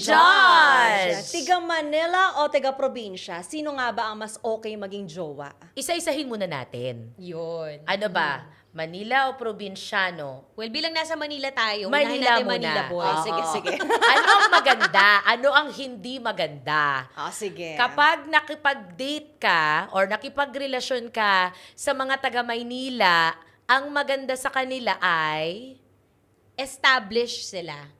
Judge! Tiga Manila o tiga probinsya, sino nga ba ang mas okay maging jowa? Isa-isahin muna natin. Yun. Ano ba? Manila o probinsyano? Well, bilang nasa Manila tayo, Manila unahin natin muna. Manila boys. Oo. Sige. Ano ang maganda? Ano ang hindi maganda? Sige. Kapag nakipag-date ka or nakipagrelasyon ka sa mga taga Maynila, ang maganda sa kanila ay... Establish sila.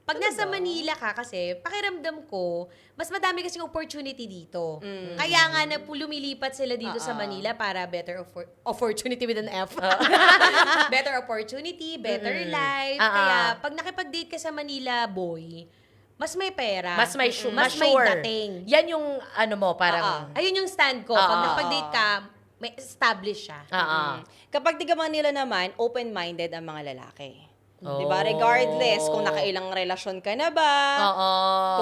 Pag nasa Manila ka kasi, pakiramdam ko, mas madami kasing opportunity dito. Kaya nga na lumilipat sila dito sa Manila para better opportunity with an F. Better opportunity, better life. Kaya pag nakipag-date ka sa Manila boy, mas may pera. Mas may mas may sure. dating. Yan yung ano mo, parang... Ayun yung stand ko. Pag nakipag-date ka, may establish siya. Kapag tiga Manila naman, open-minded ang mga lalaki. Oh. Diba? Regardless kung nakailang relasyon ka na ba, Oo.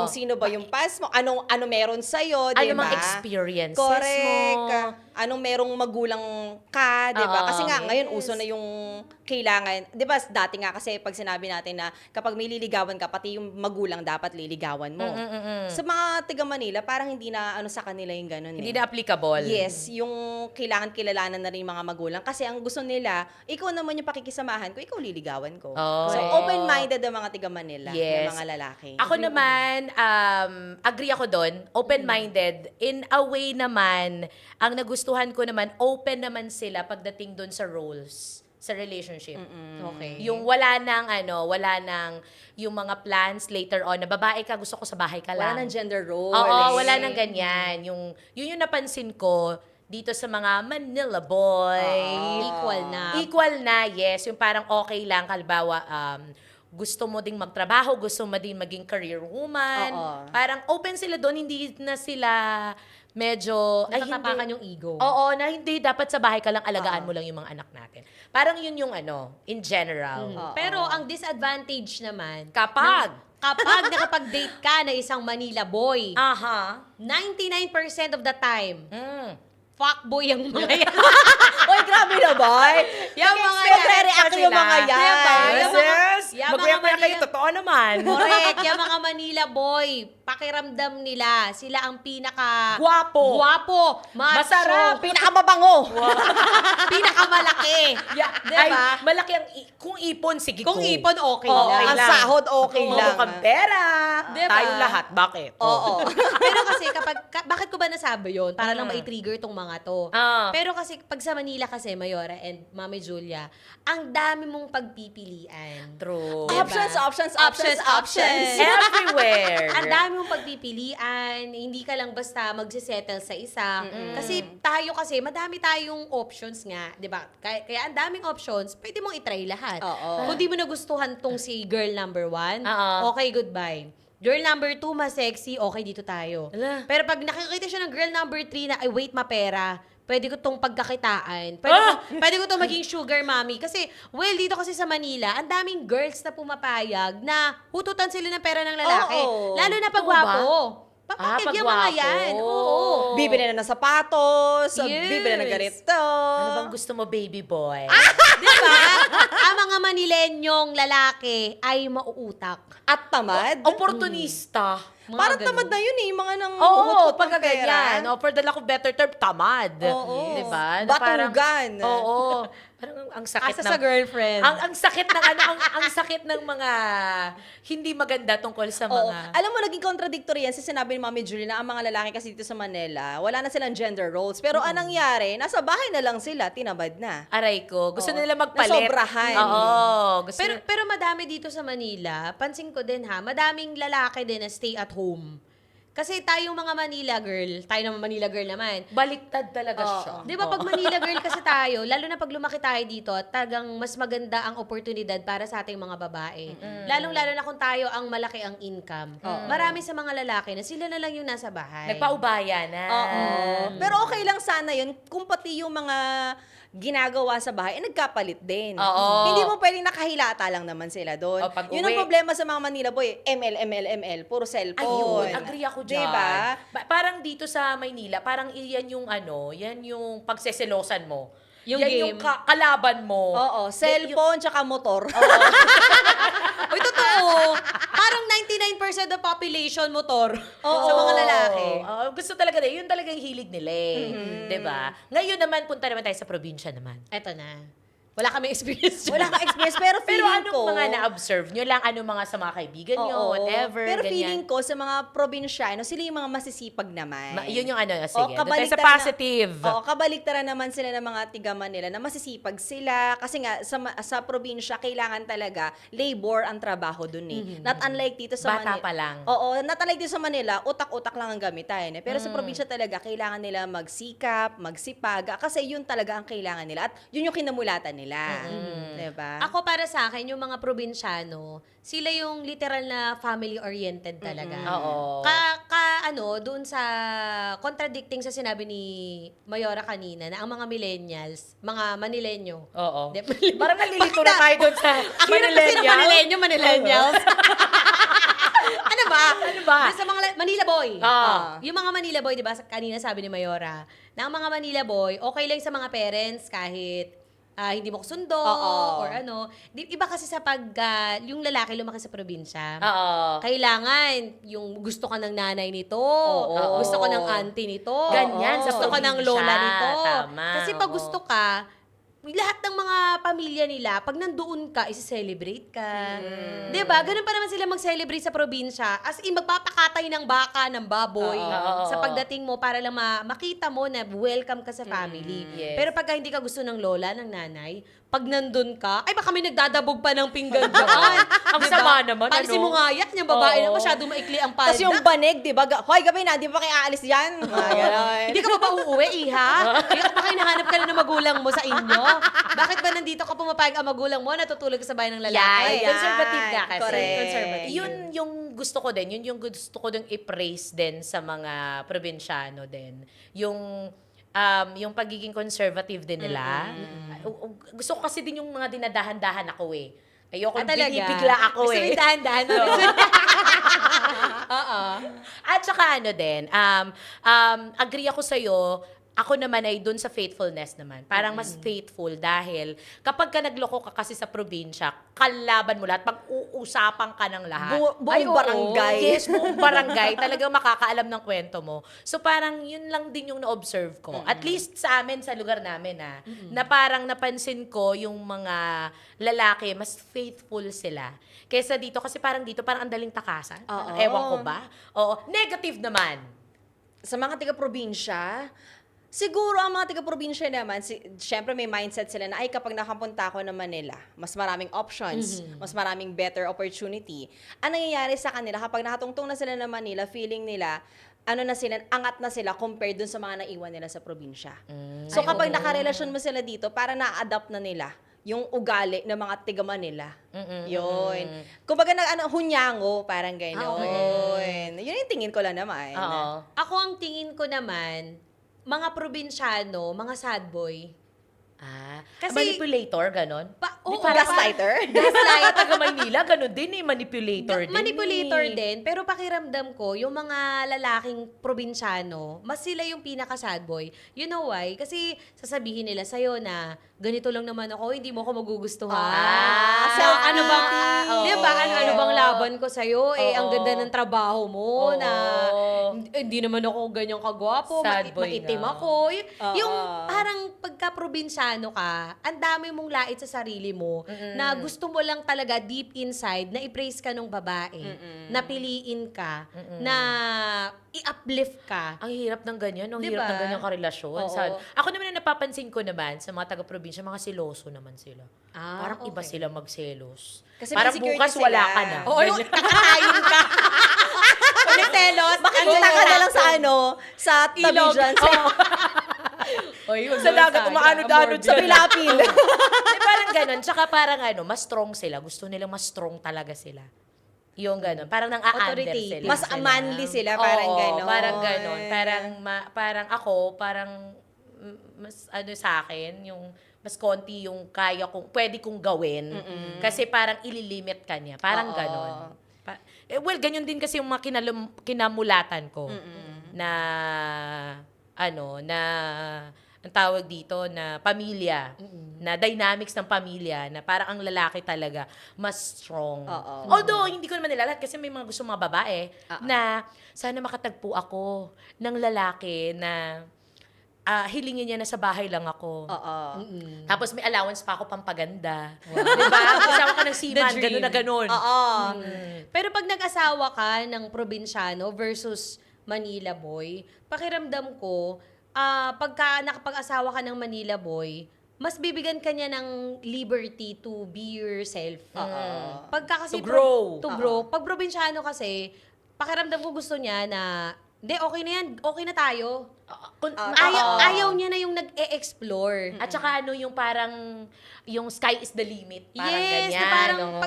kung sino ba yung past mo, ano meron sa'yo, Ano diba? mga experiences Correct. mo. Anong merong magulang ka, diba? Oo. Kasi nga, ngayon, uso na yung kailangan. Diba, dati nga kasi pag sinabi natin na kapag may liligawan ka, pati yung magulang dapat liligawan mo. Sa mga tiga Manila, parang hindi na ano sa kanila yung ganun. Hindi na applicable. Yes, yung kailangan kilalanan na rin yung mga magulang. Kasi ang gusto nila, ikaw naman yung pakikisamahan ko, ikaw liligawan ko. Oh. So, open-minded ang mga tiga Manila, Yes. yung mga lalaki. Ako naman, agree ako doon, open-minded. In a way naman, ang nagustuhan ko naman, open naman sila pagdating doon sa roles sa relationship. Okay. Yung wala nang yung mga plans later on na babae ka, gusto ko sa bahay ka lang. Wala ng gender role. Oo, wala nang ganyan. Yun yung napansin ko dito sa mga Manila boys. Equal na. Equal na, yes. Yung parang okay lang, kalbawa, gusto mo ding magtrabaho, gusto mo din maging career woman. Oo. Parang open sila doon, hindi na sila medyo... Natatapakan yung ego. Oo, na hindi dapat sa bahay ka lang, alagaan mo lang yung mga anak natin. Parang yun yung in general. Pero ang disadvantage naman, Kapag, kapag nakapag-date ka na isang Manila boy, aha, 99% of the time, fuckboy ang mga yan. Oy, grabe na, boy. Yung mga Nagre-react yung mga yan. Diba? Yung mga- Yes, yung mga mag-react kayo, Manila- totoo naman. Correct. Yung mga Manila boy, pakiramdam nila, sila ang pinaka... Guwapo. Guwapo. Macho. Masarap. Pinakababango. Pinakamalaki. Yeah. Diba? Ay, malaki ang kung ipon, sige Kung ko. ipon, okay Oo, lang. Ang sahod, okay Kung lang. mukhang pera. Diba? Tayong lahat. Bakit? Oo. Pero kasi bakit ko ba nasabi yun? Para lang mai-trigger tong mga to. Pero kasi pag sa Manila kasi, Mayora and Mami Julia, ang dami mong pagpipilian. True. Diba? Options. Everywhere. Ang dami mong pagpipilian, hindi ka lang basta magsisettle sa isa. Kasi madami tayong options nga, 'di ba? Kaya ang daming options, pwede mong i-try lahat. Oo. Kung di mo nagustuhan tong si girl number 1, Oo. okay, goodbye. Girl number 2, mas sexy, okay, dito tayo. Ala. Pero pag nakikita siya ng girl number 3 na, ay wait, mapera, pwede ko tong pagkakitaan. Pwede ko tong maging sugar mommy. Kasi, dito kasi sa Manila, ang daming girls na pumapayag na hututan sila ng pera ng lalaki. Oo. Lalo na pag Oo ba? gwapo. Papayag yung mga pag yan. gwapo. Oo. Bibili na ng sapatos, Yes. bibili na ng ganito. Ano bang gusto mo, baby boy? Di ba? Ang mga Manilenyong lalaki ay mauutak. At tamad. Oportunista. Mga Parang ganun. tamad na yun eh, yung mga nang Oo, uhot-hot pagka ng pera. ganyan. O, for the lack of better term, tamad. Oo. Diba? Na parang- Batugan. Oo. Parang ang sakit Asa ng... sa girlfriend. Ang sakit ng ang sakit ng mga hindi maganda tungkol sa Oo. mga... Alam mo, naging contradictory yan. Sinabi ni Mami Julie na ang mga lalaki kasi dito sa Manila, wala na silang gender roles. Pero anong nangyari? Nasa bahay na lang sila, tinabad na. Aray ko. Gusto Oo. nila magpalit. Nasobrahan. Oo. Gusto Pero madami dito sa Manila, pansin ko din madaming lalaki din na stay at home. Kasi tayong mga Manila girl, tayo naman Manila girl naman. baliktad talaga Oo. siya. Di ba pag Manila girl kasi tayo, lalo na pag lumaki tayo dito, talagang mas maganda ang oportunidad para sa ating mga babae. Lalong-lalo na kung tayo ang malaki ang income. Marami sa mga lalaki na sila na lang yung nasa bahay. Nagpaubaya na. Oo. Pero okay lang sana yun kung pati yung mga ginagawa sa bahay, nagkapalit din. Oo. Hindi mo pwedeng nakahilata lang naman sila doon. O, pag Yun ang uwi- problema sa mga Manila boy, ML, puro cellphone. Ayun, agree ako dyan. Diba? Parang dito sa Maynila, parang yan yung yan yung pagseselosan mo. Yung yan game. yung kalaban mo. Oo, cellphone tsaka motor. Uy, totoo. Parang 99% of population motor sa mga lalaki. Oo, gusto talaga nila. Yun talagang hilig nila eh. Diba? Ngayon naman, punta naman tayo sa probinsya naman. Eto na. Wala kami experience. Wala kang experience, pero Pero feeling anong ko... mga na-observe nyo lang? Anong mga sa mga kaibigan nyo? Oo. Whatever, Pero ganyan. feeling ko sa mga probinsyano, sila yung mga masisipag naman. Yun yung ano, sige. Doon tayo sa kabaliktaran positive. Oo, kabaliktaran naman sila ng mga tigaman nila na masisipag sila. Kasi nga, sa probinsya, kailangan talaga labor ang trabaho dun eh. Not unlike dito sa Bata Manila. pa lang. Oo, not unlike dito sa Manila, utak-utak lang ang gamitan. Eh. Pero sa probinsya talaga, kailangan nila magsikap, magsipag. Kasi yun talaga ang kailangan nila. At yun yung kinamulatan nila. Diba? Ako para sa akin, yung mga probinsyano, sila yung literal na family-oriented talaga. Oo. Doon sa contradicting sa sinabi ni Mayora kanina na ang mga millennials, mga Manilenyo. Oo. Di- Parang nalilito na tayo doon sa Ang hirap kasi ng Manilenyo. Ano ba? Ano ba? Doon sa mga Manila Boy. Ah. Yung mga Manila Boy, di ba, kanina sabi ni Mayora, na ang mga Manila Boy, okay lang sa mga parents kahit hindi mo sundo Oo. or ano. Iba kasi sa yung lalaki lumaki sa probinsya. Oo. Kailangan yung gusto ka ng nanay nito, Oo. gusto ko ng auntie nito, Ganyan sa gusto ko ng probinsya. lola nito. Tama, Kasi pag oo. gusto ka, lahat ng mga pamilya nila, pag nandoon ka, isi-celebrate ka. Diba? Ganun pa naman sila mag-celebrate sa probinsya. As in, magpapakatay ng baka, ng baboy, Oo. sa pagdating mo para lang makita mo na welcome ka sa family. Yes. Pero pagka hindi ka gusto ng lola, ng nanay, pag nandun ka, ay baka may nagdadabog pa ng pinggan dyan. Ang sama naman, Palisin ano? mo nga yan, yung babae na Oo. masyadong maikli ang palda. Tapos yung banig, di ba? Hoy, gabi na, di ba kayo aalis dyan? Ganon. Hindi ka pa ba uuwi, iha? Hindi ka pa kayo nahanap ka na ng magulang mo sa inyo? Bakit ba nandito ka pumapayag ang magulang mo, natutulog ka sa bahay ng lalaki? Ayan. Conservative ka kasi. Correct. Conservative. Yun yung gusto ko din. Yun yung gusto ko din i-praise din sa mga probinsyano din. Yung pagiging conservative din nila. Gusto ko kasi din yung mga dinadahan-dahan ako eh. Ayoko binibigla ako Gusto mo eh. yung dahan-dahan. Oo. At saka ano din, agree ako sa'yo, ako naman ay dun sa faithfulness naman. Parang mas faithful dahil kapag ka nagloko ka kasi sa probinsya, kalaban mo lahat, pag-uusapan ka ng lahat. Buong barangay. Yes, buong barangay. Talagang makakaalam ng kwento mo. So parang yun lang din yung na-observe ko. At least sa amin, sa lugar namin na parang napansin ko yung mga lalaki, mas faithful sila. Kaysa dito, kasi parang dito, parang ang daling takasan. Oo. Ewan ko ba? Oo. Negative naman. Sa mga taga-probinsya, siguro ang mga taga-probinsya naman, syempre may mindset sila na, ay kapag nakapunta ako ng Manila, mas maraming options, mas maraming better opportunity. Ang nangyayari sa kanila, kapag nakatungtong na sila ng Manila, feeling nila, angat na sila compared dun sa mga naiwan nila sa probinsya. So kapag nakarelasyon mo sila dito, para na-adapt na nila yung ugali ng mga tiga Manila. Yun. Kumbaga hunyango, parang gano'n. Yun yung tingin ko lang naman. Oo. Ako ang tingin ko naman, mga probinsyano, mga sad boy. Kasi, Kasi- manipulator, ganon? Oo, Gaslighter? Gaslight, taga Maynila, ganon din eh, manipulator din. Manipulator eh. din, pero pakiramdam ko, yung mga lalaking probinsyano, mas sila yung pinaka-sad boy. You know why? Kasi sasabihin nila sa'yo na, ganito lang naman ako, hindi mo ako magugustuhan. So, ano bang, oo. di ba, ano bang laban ko sa'yo? Ang Oo. ganda ng trabaho mo, Oo. na hindi naman ako ganyang kagwapo, Sad boy maitim nga. ako. Oo. Yung parang pagka-probinsyano ka, ang dami mong lait sa sarili mo, na gusto mo lang talaga deep inside na i-praise ka ng babae, na piliin ka, na i-uplift ka. Ang hirap ng ganyan, ang Diba? hirap ng ganyang karelasyon. Oo. Ako naman na napapansin ko naman sa mga taga-probinsya, mga seloso naman sila. Parang iba okay. sila magselos. Kasi Parang may insecurity bukas wala sila. ka na. Oo, Ganyan. kakatayin ka. Pag nagselos, Makikita ka na lang sa tabi Ilog. dyan. Oy, sa dagat, umaanod-anod sa Pilapil. parang ganun. Tsaka parang mas strong sila. Gusto nilang mas strong talaga sila. Yung ganun. Parang nang a-under Authoritative. sila. Mas manly sila, parang Oo, ganon. Parang ganun. Parang ako, mas sa akin, yung mas konti yung kaya kong, pwede kong gawin. Kasi parang ililimit ka niya. Parang Oo. ganun. Well, ganyan din kasi yung mga kinamulatan ko. Na ang tawag dito na pamilya, na dynamics ng pamilya, na parang ang lalaki talaga mas strong. Oo. Although, hindi ko naman nila lahat kasi may mga gusto mga babae na sana makatagpo ako ng lalaki na hilingin niya na sa bahay lang ako. Oo. Tapos may allowance pa ako pampaganda. Diba? Kasama ka ng seaman, The dream. gano'n na gano'n. Oo. Pero pag nag-asawa ka ng probinsyano versus Manila boy, pakiramdam ko, pagka nakapag-asawa ka ng Manila boy, mas bibigyan ka niya ng liberty to be yourself. Pagka kasi To grow. to grow. Pag probinsyano kasi, pakiramdam ko gusto niya na, hindi, okay na yan, okay na tayo. Ayaw niya na yung nag-e-explore. At saka yung parang, yung sky is the limit. Parang Yes, ganyan. na parang oo.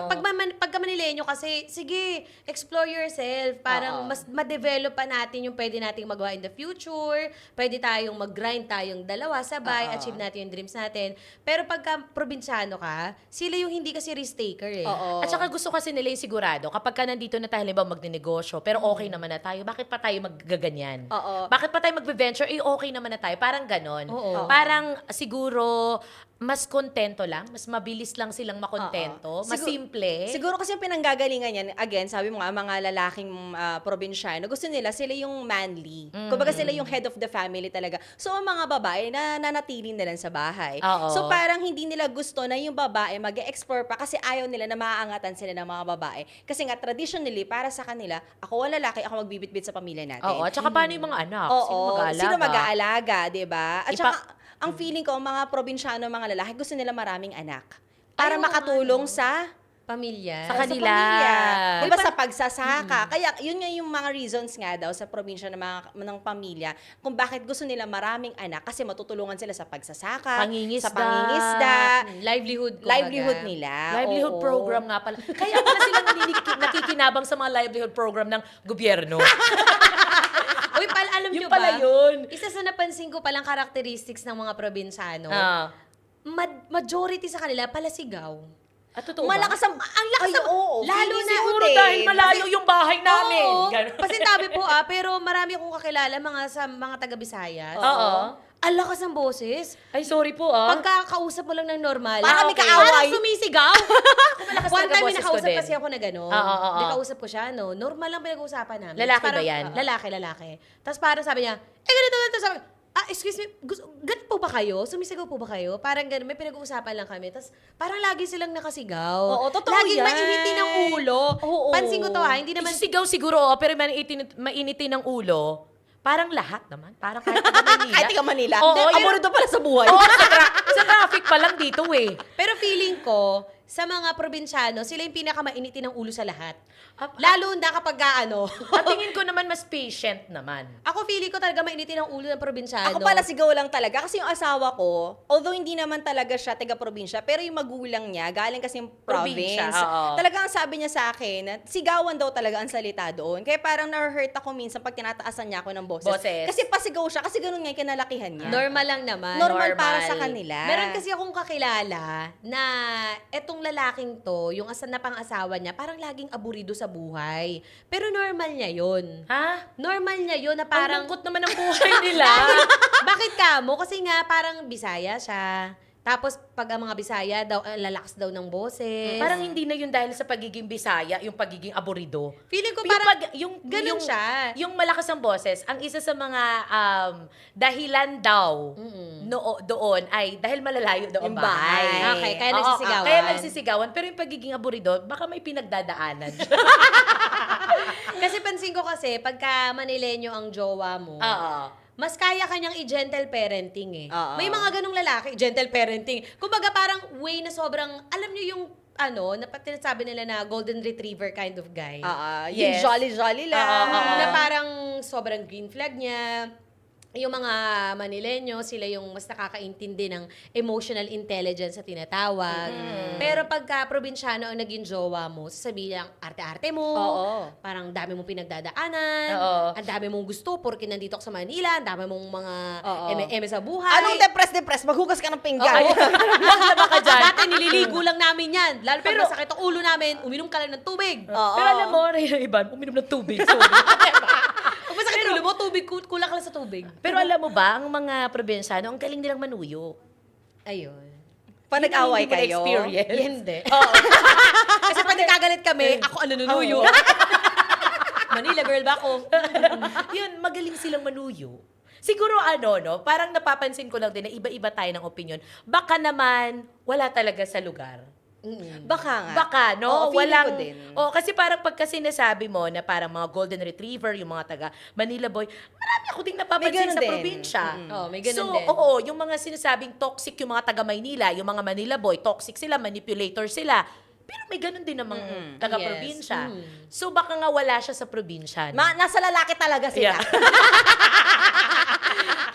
pagka Manileño kasi, sige, explore yourself. Parang mas ma-develop pa natin yung pwede nating magawa in the future. Pwede tayong mag-grind tayong dalawa sabay, achieve natin yung dreams natin. Pero pagka probinsyano ka, sila yung hindi kasi risk-taker eh. Oo. At saka gusto kasi nila yung sigurado, kapag ka nandito na tayo, halimbawa magnenegosyo, pero okay naman na tayo, bakit pa tayo maggaganyan? Oo. Bakit pa tayo magbe-venture? Eh, okay naman na tayo. Parang ganon. Oo. Parang siguro, mas kontento lang, mas mabilis lang silang makontento, mas simple. Siguro kasi yung pinanggagalingan yan, again, sabi mo nga, mga lalaking probinsyano, gusto nila, sila yung manly. Kumbaga sila yung head of the family talaga. So, ang mga babae, nananatili na lang sa bahay. Oo. So, parang hindi nila gusto na yung babae mag-explore pa kasi ayaw nila na maaangatan sila ng mga babae. Kasi nga, traditionally, para sa kanila, ako ang lalaki, ako magbibitbit sa pamilya natin. Oo, at saka paano yung mga anak? Oo, Sino mag-aalaga? sino mag-aalaga, 'di ba? At saka ang feeling ko mga probinsyano, mga lalaki gusto nila maraming anak para Ay, oo makatulong nga, sa Pamilya. Sa kanila. pamilya. 'Di ba Uy, sa pagsasaka. Kaya yun nga yung mga reasons nga daw sa probinsya ng pamilya kung bakit gusto nila maraming anak kasi matutulungan sila sa pagsasaka, Pangingisda. sa pangingisda, Livelihood ko. livelihood nila. Livelihood Oo. program nga pala. Kaya pala sila nakikinabang sa mga livelihood program ng gobyerno. Uy, alam nyo Yung ba? pala yun. Isa sa napansin ko palang characteristics ng mga probinsyano, Ah. majority sa kanila palasigaw. At totoo Malakas ba? ang lakas ay, ang- oo, lalo feeling na- siguro Siguro dahil malayo yung bahay namin. Oo, Ganon. pasintabi po pero marami akong kakilala sa mga taga-Visayas. Oo. Ang lakas ng boses. Ay, sorry po Pagkakausap mo lang ng normal. Parang may okay. kaaway. Parang sumisigaw. malakas One talaga time, boses ko nakausap din. kasi ako na gano'n. Oo. Di kausap ko siya, no? Normal lang pinag-uusapan namin. Lalaki Tapos ba yan? Lalaki. Tapos parang sabi niya, ganito. Sabi, excuse me, ganito po ba kayo? Sumisigaw po ba kayo? Parang gano'n, may pinag-uusapan lang kami. Tapos parang lagi silang nakasigaw. Oo, totoo Laging yan. mainitin ng ulo. Oo. Oh. Pansin ko to hindi naman... Sigaw siguro, pero mainitin ng ulo. Parang lahat naman. Parang kahit taga Manila. Kahit taga Manila. Oo, Hindi, pero- aborito pala sa buhay. Oo, sa traffic pa lang dito eh. Pero feeling ko, sa mga probinsyano, sila yung pinakamainitin ng ulo sa lahat. Ah, Lalo na kapag At tingin ko naman mas patient naman. Ako feeling ko talaga mainitin ang ulo ng probinsyano. Ako pala sigaw lang talaga kasi yung asawa ko, although hindi naman talaga siya taga-probinsya, pero yung magulang niya, galing kasi yung Probinsya, province. oo. Talagang sabi niya sa akin, na sigawan daw talaga ang salita doon. Kaya parang na-hurt ako minsan pag tinataasan niya ako ng boses. Boses. Kasi pasigaw siya, kasi ganun nga yung kinalakihan niya. Normal lang naman. Normal para normal. sa kanila. Meron kasi akong kakilala na etong lalaking to, yung asa na pang-asawa niya, parang laging aburido sa buhay. Pero normal niya yun. Ha? Normal niya yun na Parang parang... lungkot naman ang buhay nila. Bakit ka mo? Kasi nga parang Bisaya siya. Tapos pag ang mga Bisaya daw, lalakas daw ng boses. Parang hindi na yun dahil sa pagiging Bisaya, yung pagiging aburido. feeling ko Yung parang yung, ganun siya. Yung malakas ang boses, ang isa sa mga dahilan daw doon ay dahil malalayo daw ang Yung bahay. bahay. Okay, kaya Oo, nagsisigawan. Kaya nagsisigawan. Pero yung pagiging aburido, baka may pinagdadaanan. Kasi pansin ko kasi, pagka Manileño ang jowa mo, Oo. mas kaya kanyang i-gentle parenting eh. Oo. May mga ganong lalaki, gentle parenting. Kumbaga parang way na sobrang, alam niyo yung na sabi nila na golden retriever kind of guy. Yung Yes. jolly-jolly lang. Oo. Na parang sobrang green flag niya. Yung mga Manileño, sila yung mas nakakaintindi ng emotional intelligence sa tinatawag. Pero pagka probinsyano ang naging jowa mo, sasabihin lang, arte-arte mo, Oo. parang dami mong pinagdadaanan, Oo. ang dami mong gusto, porque nandito ka sa Manila, ang dami mong mga Oo. eme sa buhay. Anong depress? Maghugas ka ng pinggan. Laba ka dyan. Dati nililigo lang namin yan. Lalo pag Pero- masakit ang ulo namin, uminom ka lang ng tubig. Oo. Pero alam mo, Rhea Ivan, uminom ng tubig. Sorry. Pag masakit ang ulo mo, tubig, kulang ka lang sa tubig. Pero alam mo ba, ang mga probinsyano, ang galing nilang manuyo. Ayun. Pa nag-away Yun ang hindi mo kayo? na-experience. Hindi. Kasi pag nagkagalit kami, ako ang nanunuyo. Manila girl ba ako? Yun, magaling silang manuyo. Siguro no, parang napapansin ko lang din na iba-iba tayo ng opinion. Baka naman, wala talaga sa lugar. Baka nga. Baka, no? Oo, feeling ko din. Kasi parang pagka sinasabi mo na parang mga golden retriever, yung mga taga Manila boy, marami ako ding May napapansin ganun sa din. probinsya. Oo, may ganun so, din. oo, yung mga sinasabing toxic yung mga taga Maynila, yung mga Manila boy, toxic sila, manipulator sila. Pero may ganun din namang taga-probinsya. Yes. So, baka nga wala siya sa probinsya. no? Nasa lalaki talaga sila. Yeah.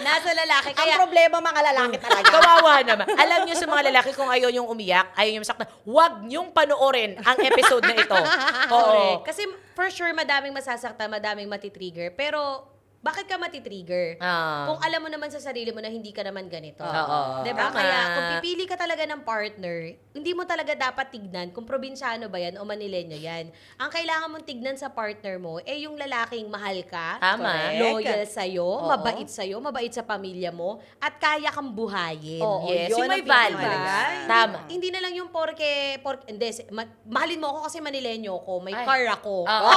Nasa lalaki. Ang Kaya, problema mga lalaki talaga. Kawawa naman. Alam niyo sa mga lalaki kung ayaw yung umiyak, ayaw yung masaktan, huwag niyong panoorin ang episode na ito. Oo. correct. Kasi for sure, madaming masasaktan, madaming matitrigger. Pero, bakit ka matitrigger? Ah. Kung alam mo naman sa sarili mo na hindi ka naman ganito. Oo. Diba? Tama. Kaya kung pipili ka talaga ng partner, hindi mo talaga dapat tignan kung probinsyano ba yan o Manileño yan. Ang kailangan mong tignan sa partner mo, yung lalaking mahal ka, Tama. loyal sa'yo, Oo. mabait sa pamilya mo, at kaya kang buhayin. Oo, Yes, yun yung may ang values. pinakamahalaga. Tama. Hindi na lang yung hindi, mahalin mo ako kasi Manileño ko, may car ako. Oo.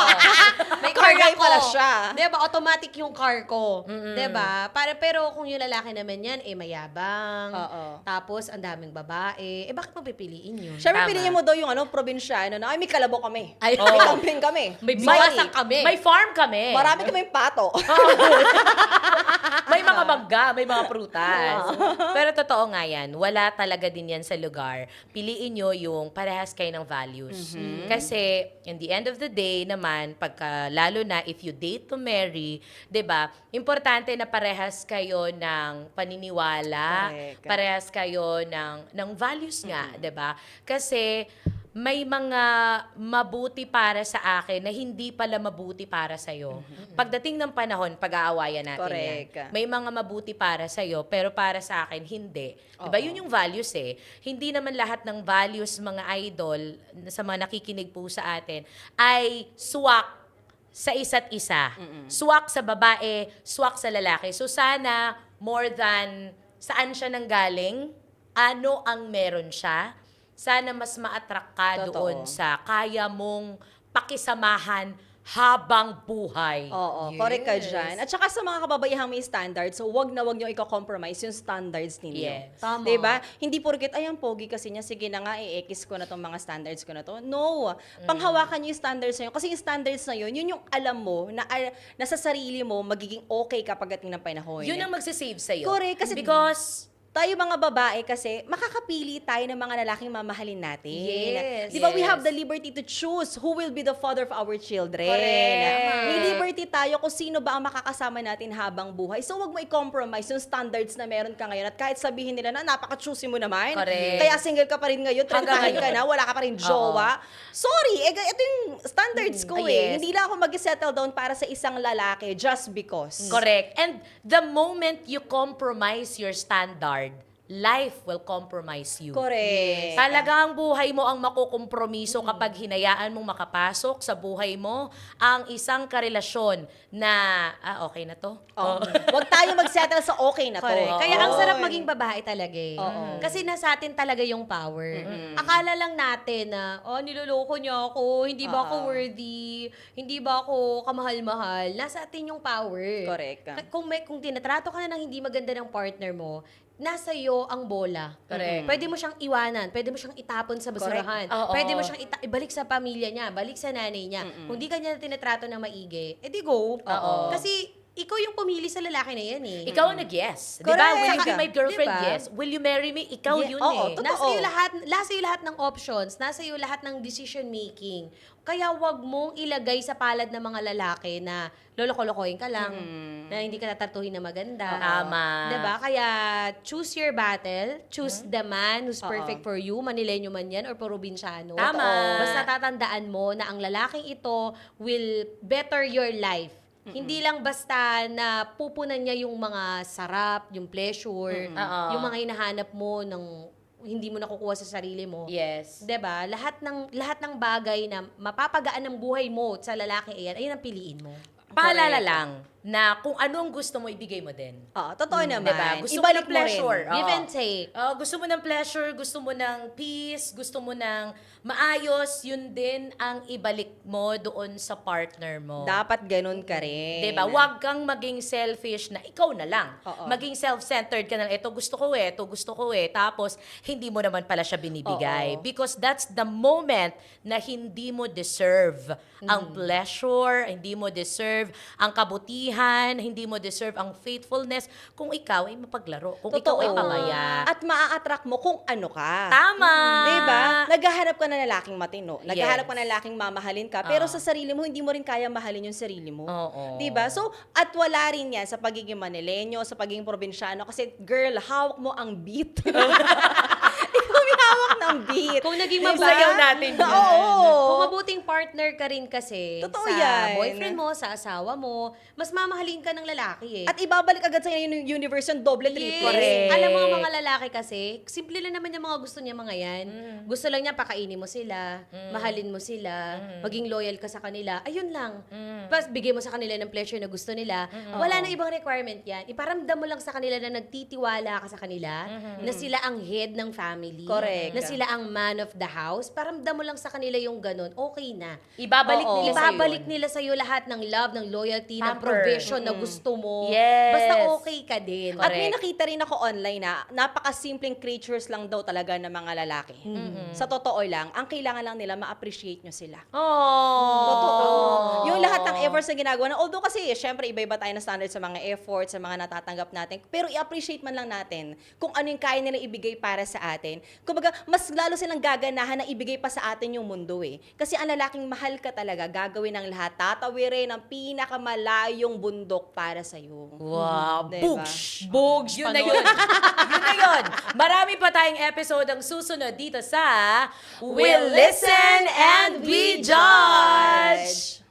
May car Car guy ako. pala siya. Diba? Automatic yung car ko. Diba? Pero kung yung lalaki naman yan, mayabang. Oo. Tapos, ang daming babae. Bakit mo pipiliin yun? Siyempre, Tama. piliin mo daw yung probinsyano na, ay, may kalabo kami. Ay, May camping kami. May Sorry. biwasan kami. May farm kami. Marami kaming pato. May mga mangga, may mga prutas. Pero totoo nga yan, wala talaga din yan sa lugar. Piliin nyo yung parehas kayo ng values. Kasi, in the end of the day naman, lalo na if you date to marry, 'di ba? Importante na parehas kayo ng paniniwala, Correct. parehas kayo ng values nga, 'di ba? Kasi may mga mabuti para sa akin na hindi pala mabuti para sa'yo. Pagdating ng panahon, pag-aawayan natin Correct. yan. May mga mabuti para sa'yo, pero para sa akin, hindi. Diba? Yun yung values eh. Hindi naman lahat ng values, mga idol, sa mga nakikinig po sa atin, ay swak sa isa't isa. Swak sa babae, swak sa lalaki. So sana, more than saan siya nanggaling, ano ang meron siya, sana mas ma-attract ka Totoo. doon sa kaya mong pakisamahan habang buhay. Oo, correct ka dyan. At saka sa mga kababaihang may standards, so wag na wag nyo i-compromise yung standards ninyo. Yes. Tama. Diba? Hindi porket, ay, ang pogi kasi niya, sige na nga, i-ekis ko na tong mga standards ko na to. No. Panghawakan nyo yung standards na yun. Kasi yung standards na yun, yun yung alam mo, na nasa sarili mo, magiging okay kapag ating ng panahon. Yun ang magsisave sa'yo. Correct, kasi Because, tayo mga babae kasi, makakapili tayo ng mga lalaking mamahalin natin. Yes. Di ba, we Yes. have the liberty to choose who will be the father of our children. Correct. May liberty tayo kung sino ba ang makakasama natin habang buhay. So, wag mo i-compromise yung standards na meron ka ngayon. At kahit sabihin nila na, napaka-choosy mo naman. Correct. Kaya single ka pa rin ngayon, trentahin ka na, wala ka pa rin jowa. Sorry, ito yung standards ko Yes. Hindi lang ako mag-settle down para sa isang lalaki just because. correct. And the moment you compromise your standard, life will compromise you. Correct. Talagang buhay mo ang makukompromiso kapag hinayaan mong makapasok sa buhay mo ang isang karelasyon na, okay na to? Oh. Wag tayo mag-settle sa okay na to. Correct. Kaya ang Oo. sarap maging babae talaga eh. Oo. Kasi nasa atin talaga yung power. Akala lang natin na, niloloko niya ako, hindi ba ako worthy, hindi ba ako kamahal-mahal. Nasa atin yung power. Correct. Kung tinatrato ka na ng hindi maganda ng partner mo, nasa iyo ang bola. Correct. Pwede mo siyang iwanan, pwede mo siyang itapon sa basurahan, Oo. pwede mo siyang ibalik sa pamilya niya, balik sa nanay niya. Kung di ka niya tinatrato ng maigi, edi go. Oo. Kasi ikaw yung pumili sa lalaki na yan eh. Ikaw ang nag-yes. Di ba? Correct. Will you be my girlfriend? Diba? Yes. Will you marry me? Ikaw Yeah, yun oo, eh. totoo. Nasa iyo lahat ng options, nasa iyo lahat ng decision making. Kaya wag mong ilagay sa palad ng mga lalaki na loloko-lokohin ka lang, na hindi ka tatartuhin na maganda. Tama. 'Di ba? Kaya choose your battle, choose the man who's perfect for you, Manileño man yan or probinsyano. Tama. Basta tatandaan mo na ang lalaking ito will better your life. Hindi lang basta na pupunan niya yung mga sarap, yung pleasure, Oo. yung mga hinahanap mo ng hindi mo nakukuha sa sarili mo. Yes. 'Di ba? Lahat ng bagay na mapapagaan ng buhay mo sa lalaki ayun ang piliin mo. Paalala lang, na kung anong gusto mo, ibigay mo din. Totoo naman. Diba? Gusto mo Ibalik ng pleasure. mo rin. Give and take. Gusto mo ng pleasure, gusto mo ng peace, gusto mo ng maayos, yun din ang ibalik mo doon sa partner mo. Dapat ganun ka rin. Diba? Huwag kang maging selfish na ikaw na lang. Oo. Maging self-centered ka na, ito gusto ko eh. Tapos, hindi mo naman pala siya binibigay. Oo. Because that's the moment na hindi mo deserve ang pleasure, hindi mo deserve ang kabutihan, hindi mo deserve ang faithfulness kung ikaw ay mapaglaro, kung ikaw ay pamaya. At maa-attract mo kung ano ka. Tama! Diba? Naghahanap ka na lalaking matino. Naghahanap Yes. ka na lalaking mamahalin ka. Pero sa sarili mo, hindi mo rin kaya mahalin yung sarili mo. Oo. Diba? So, at wala rin yan sa pagiging Manileño, sa pagiging probinsyano. Kasi, girl, hawak mo ang beat. Ikaw may hawak ng beat. Kung naging Diba? Sayaw natin yan. Oo. Kung mabuting partner ka rin kasi Totoo sa yan. boyfriend mo, sa asawa mo, mas mamahalin ka ng lalaki eh. At ibabalik agad sa yung universe yung doble, Yes. triple. Correct. Alam mo ang mga lalaki kasi, simple lang naman yung mga gusto niya mga yan. Gusto lang niya pakainin mo sila, mahalin mo sila, maging loyal ka sa kanila. Ayun lang. Tapos bigay mo sa kanila ng pleasure na gusto nila. Wala na ibang requirement yan. Iparamdam mo lang sa kanila na nagtitiwala ka sa kanila, na sila ang head ng family. Correct. Na sila ang man of the house. Paramdam mo lang sa kanila yung ganun. Okay na. Ibabalik Oo. nila sa'yo Ibabalik yun. nila sa'yo lahat ng love, ng loyalty, ng Pamper. provision na gusto mo. Yes. Basta okay ka din. At may Correct. nakita rin ako online na napakasimpleng creatures lang daw talaga ng mga lalaki. Sa totoo lang, ang kailangan lang nila ma-appreciate nyo sila. Oh. Totoo. Yung lahat ng efforts na ginagawa na, although kasi, syempre, iba-iba tayo na standard sa mga efforts, sa mga natatanggap natin, pero i-appreciate man lang natin kung ano yung kaya nila ibigay para sa atin. Kumbaga, mas lalo silang gaganahan na ibigay pa sa atin yung mundo eh. Kasi ang lalaking mahal ka talaga, gagawin ng lahat, tatawirin ang pinakamalayong bundok para sa'yo. Wow. Diba? Bugs. Bugs. Yun na yun. Yun na yun. Marami pa tayong episode ang susunod dito sa We'll Listen and We Judge.